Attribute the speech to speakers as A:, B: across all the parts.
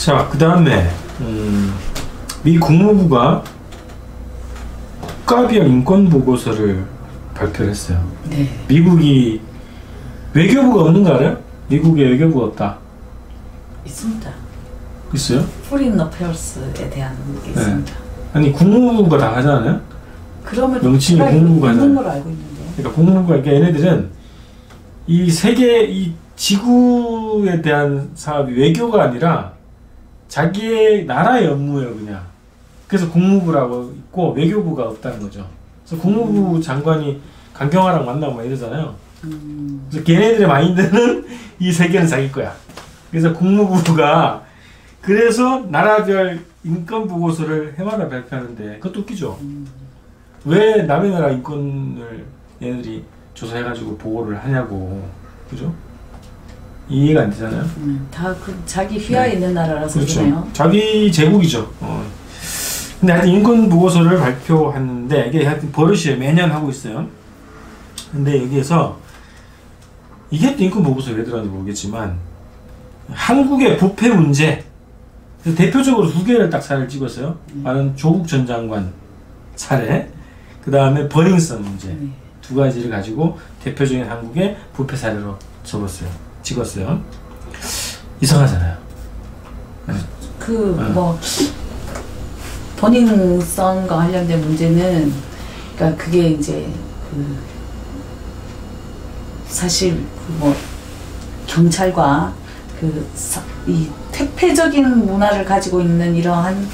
A: 자, 그 다음에 미 국무부가 국가비형 인권 보고서를 발표를 했어요.
B: 네.
A: 미국이 외교부가 없는 거 알아요? 미국에 외교부가 없다.
B: 있습니다.
A: 있어요?
B: Foreign Affairs에 대한 게 있습니다.
A: 아니 국무부가 다 하잖아요.
B: 그러면
A: 명칭이 국무부가
B: 있는
A: 하잖아요.
B: 걸 알고 있는데.
A: 그러니까 국무부가, 그러니까 얘네들은 이 세계, 이 지구에 대한 사업이 외교가 아니라 자기의 나라의 업무예요, 그냥. 그래서 국무부라고 있고 외교부가 없다는 거죠. 그래서 국무부 장관이 강경화랑 만나고 막 이러잖아요. 그래서 걔네들의 마인드는 이 세계는 자기 거야. 그래서 국무부가 그래서 나라별 인권 보고서를 해마다 발표하는데 그것도 웃기죠. 왜 남의 나라 인권을 얘네들이 조사해가지고 보고를 하냐고. 그죠? 이해가 안 되잖아요.
B: 다 그 자기 휘하에 있는 나라라서
A: 그렇죠.
B: 그러네요.
A: 자기 제국이죠. 근데 하여튼 인권 보고서를 발표했는데 이게 하여튼 버릇이에요. 매년 하고 있어요. 근데 여기에서 이게 또 인권 보고서에 왜 들어가는지 모르겠지만 한국의 부패 문제, 그래서 대표적으로 두 개를 딱 사례를 찍었어요. 하나는 조국 전 장관 사례, 그 다음에 버닝썬 문제. 두 가지를 가지고 대표적인 한국의 부패 사례로 찍었어요. 이상하잖아요.
B: 뭐 버닝썬과 관련된 문제는, 그러니까 그게 이제 사실 뭐 경찰과 이 퇴폐적인 문화를 가지고 있는 이러한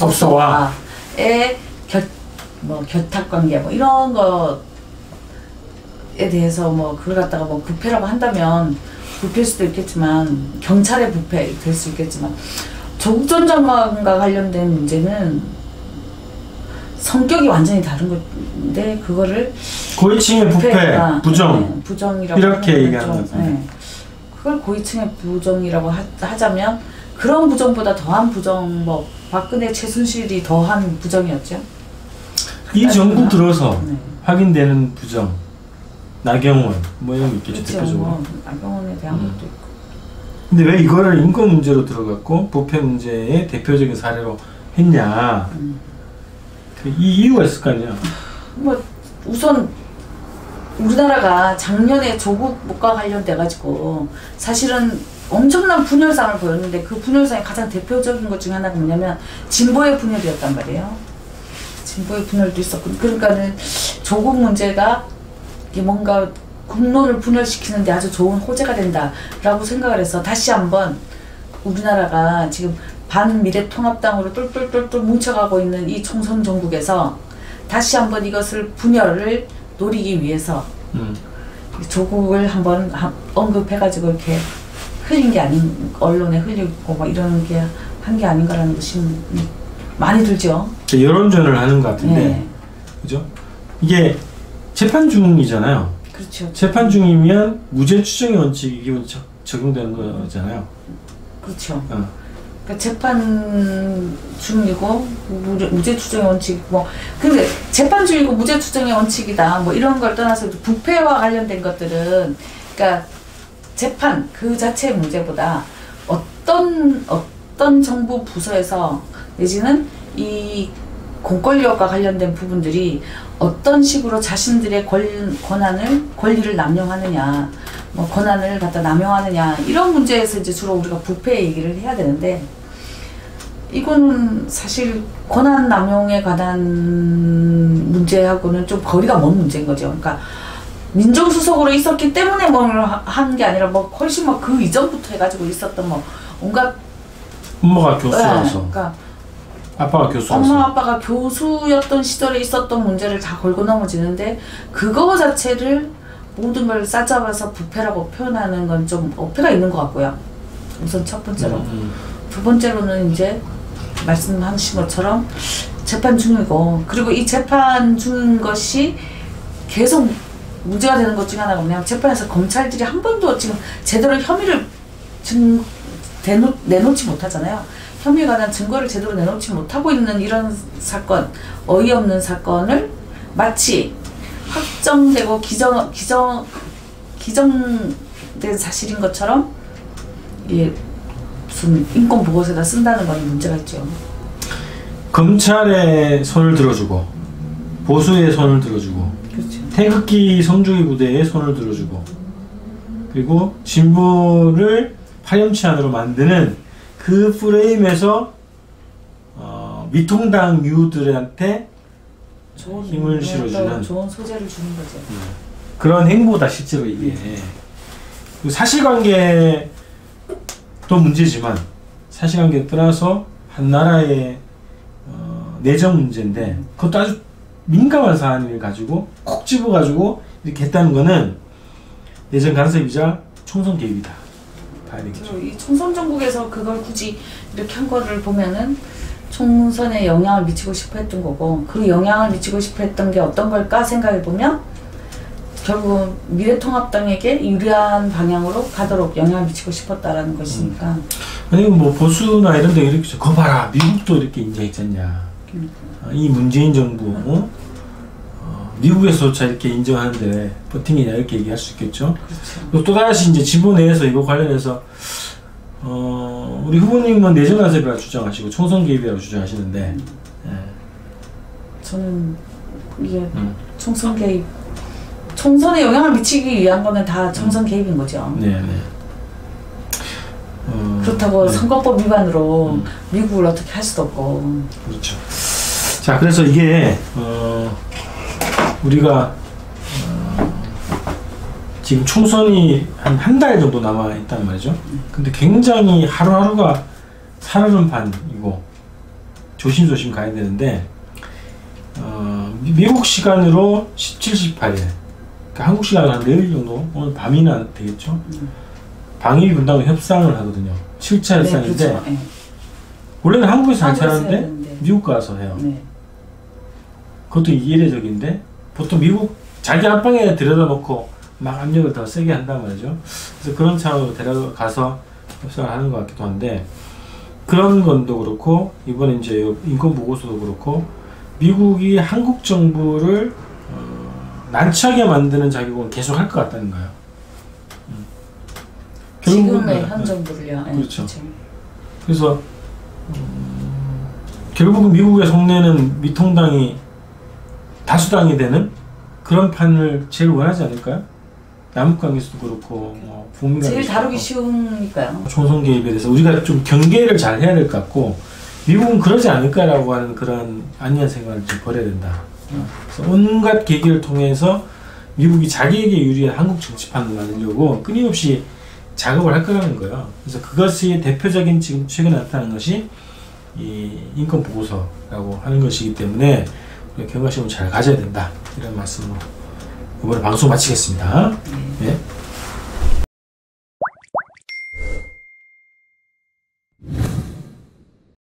B: 업소와의 결탁 관계 뭐 이런 것에 대해서 뭐 그걸 갖다가 뭐 부패라고 한다면 부패일 수도 있겠지만 경찰의 부패 될 수 있겠지만 조국 전 장관과 관련된 문제는 성격이 완전히 다른 건데 그거를
A: 고위층의 부패, 부정,
B: 부정이라고
A: 이렇게 얘기하는 것 같은데
B: 그걸 고위층의 부정이라고 하자면 그런 부정보다 더한 부정, 뭐 박근혜, 최순실이 더한 부정이었죠.
A: 이 정부 들어서 확인되는 부정, 나경원 뭐 이런 게 있겠죠.
B: 그렇죠.
A: 대표적으로.
B: 뭐 나경원에 대한 것도 있고.
A: 근데 왜 이거를 인권 문제로 들어갔고 부패 문제의 대표적인 사례로 했냐? 이 이유가 있을 거 아니야.
B: 뭐 우선 우리나라가 작년에 조국과 관련돼 가지고 사실은 엄청난 분열상을 보였는데 그 분열상의 가장 대표적인 것 중에 하나가 뭐냐면 진보의 분열이었단 말이에요. 진보의 분열도 있었고, 그러니까는 조국 문제가 이게 뭔가 국론을 분열시키는데 아주 좋은 호재가 된다라고 생각을 해서 다시 한번 우리나라가 지금 반미래통합당으로 똘똘똘똘 뭉쳐가고 있는 이 총선 전국에서 다시 한번 이것을 분열을 노리기 위해서 조국을 한번 언급해가지고 이렇게 흘린 게 언론에 흘리고 막 이러는 게 한 게 아닌가라는 것이 많이 들죠.
A: 여론전을 하는 것 같은데,
B: 네.
A: 그죠? 이게 재판 중이잖아요.
B: 그렇죠.
A: 재판 중이면 무죄 추정의 원칙이 기본 적용되는 거잖아요.
B: 그렇죠. 그러니까 재판 중이고 무죄 추정의 원칙, 뭐 근데 재판 중이고 무죄 추정의 원칙이다 뭐 이런 걸 떠나서 부패와 관련된 것들은 그러니까 재판 그 자체의 문제보다 어떤 정부 부서에서 내지는 이 공권력과 관련된 부분들이 어떤 식으로 자신들의 권리를 남용하느냐, 뭐 권한을 갖다 남용하느냐 이런 문제에서 이제 주로 우리가 부패 얘기를 해야 되는데 이거는 사실 권한 남용에 관한 문제하고는 좀 거리가 먼 문제인 거죠. 그러니까 민정수석으로 있었기 때문에 뭘 한 게 아니라 뭐 훨씬 뭐 그 이전부터 해가지고 있었던 뭐 온갖
A: 엄마가 교수라서.
B: 그러니까
A: 아빠가 교수라서.
B: 엄마 아빠가 교수였던 시절에 있었던 문제를 다 걸고 넘어지는데 그거 자체를 모든 걸 싸잡아서 부패라고 표현하는 건 좀 어폐가 있는 것 같고요. 우선 첫 번째로. 두 번째로는 이제 말씀하신 것처럼 재판 중이고, 그리고 이 재판 중인 것이 계속 문제가 되는 것 중에 하나가 뭐냐면 재판에서 검찰들이 한 번도 지금 제대로 혐의를 내놓지 못하잖아요. 혐의에 관한 증거를 제대로 내놓지 못하고 있는 이런 사건, 어이없는 사건을 마치 확정되고 기정된 사실인 것처럼 무슨 인권 보고서에다 쓴다는 건 문제가 있죠.
A: 검찰의 손을 들어주고 보수의 손을 들어주고
B: 그렇죠.
A: 태극기 성주기 부대의 손을 들어주고 그리고 진보를 파렴치 안으로 만드는 그 프레임에서 미통당류들한테
B: 좋은
A: 힘을 실어주는
B: 좋은 소재를 주는 거죠.
A: 그런 행보다 실제로 이게 사실관계도 문제지만 사실관계 떠나서 한 나라의 내정 문제인데 그것도 아주 민감한 사안을 가지고 콕 집어가지고 이렇게 했다는 거는 내정 간섭이자 총선 개입이다 봐야 되겠죠.
B: 이 총선 정국에서 그걸 굳이 이렇게 한 거를 보면은 총선에 영향을 미치고 싶어 했던 거고 그 영향을 미치고 싶어 했던 게 어떤 걸까 생각해 보면 결국 미래통합당에게 유리한 방향으로 가도록 영향을 미치고 싶었다라는 것이니까.
A: 아니 뭐 보수나 이런 데 이렇게 거 봐라 미국도 이렇게 인정했잖냐. 이 문재인 정부 미국에서조차 이렇게 인정하는데 버팅이냐 이렇게 얘기할 수 있겠죠.
B: 그렇죠.
A: 또다시 이제 진보 내에서 이거 관련해서 우리 후보님은 내정 간섭이라고 주장하시고 총선 개입이라고 주장하시는데
B: 저는 이게 총선 개입 총선에 영향을 미치기 위한 거는 다 총선 개입인 거죠.
A: 네네.
B: 그렇다고 선거법 위반으로 미국을 어떻게 할 수도 없고.
A: 그렇죠. 자, 그래서 이게 우리가 지금 총선이 한 달 정도 남아 있단 말이죠. 근데 굉장히 하루하루가 살얼음 판이고 조심조심 가야 되는데 미국 시간으로 17, 18일 그러니까 한국 시간으로 한 내일 정도 오늘 밤이나 되겠죠. 방위 분담과 협상을 하거든요. 7차 협상인데
B: 네, 그렇죠. 네.
A: 원래는 한국에서 하는데 미국 가서 해요.
B: 네.
A: 그것도 이례적인데 보통 미국 자기 안방에 들여다놓고 막 압력을 더 세게 한단 말이죠. 그래서 그런 차원으로 데려가서 협상을 하는 것 같기도 한데 그런 건도 그렇고 이번에 이제 인권 보고서도 그렇고 미국이 한국 정부를 난처하게 만드는 작용을 계속 할 것 같다는 거예요.
B: 지금의 현 정부를요.
A: 그렇죠. 그래서 결국은 미국의 속내는 미통당이 다수당이 되는 그런 판을 제일 원하지 않을까요? 남북관계에서도 그렇고 뭐
B: 제일 다루기 쉬우니까요.
A: 총선 개입에 대해서 우리가 좀 경계를 잘 해야 될 것 같고 미국은 그러지 않을까라고 하는 그런 안이한 생각을 좀 버려야 된다. 그래서 온갖 계기를 통해서 미국이 자기에게 유리한 한국 정치판을 만들려고 끊임없이 작업을 할 거라는 거예요. 그래서 그것이 대표적인 지금 최근에 나타난 것이 이 인권 보고서라고 하는 것이기 때문에 경각심을 잘 가져야 된다. 이런 말씀으로 이번에 방송 마치겠습니다. 네.